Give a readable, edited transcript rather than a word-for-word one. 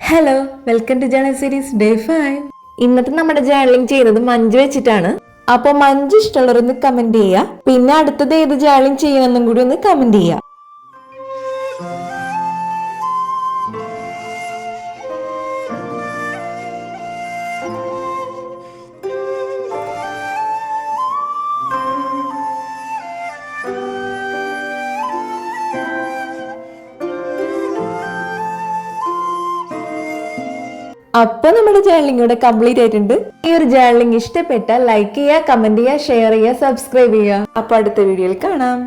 Hello, welcome to journal series day 5. ഇന്നത്തെ നമ്മുടെ journalling ചെയ്യുന്നത് മഞ്ജു വെച്ചിട്ടാണ്. അപ്പൊ മഞ്ജു ഇഷ്ടമുള്ളവരൊന്ന് കമന്റ് ചെയ്യുക. പിന്നെ അടുത്തത് ഏത് ജേണലിംഗ് ചെയ്യണമെന്നും കൂടി ഒന്ന് കമന്റ് ചെയ്യുക. അപ്പൊ നമ്മുടെ ജേണലിംഗ് ഇവിടെ കംപ്ലീറ്റ് ആയിട്ടുണ്ട്. ഈ ഒരു ജേണലിംഗ് ഇഷ്ടപ്പെട്ടാൽ ലൈക്ക് ചെയ്യുക, കമന്റ് ചെയ്യുക, ഷെയർ ചെയ്യുക, സബ്സ്ക്രൈബ് ചെയ്യുക. അപ്പൊ അടുത്ത വീഡിയോയിൽ കാണാം.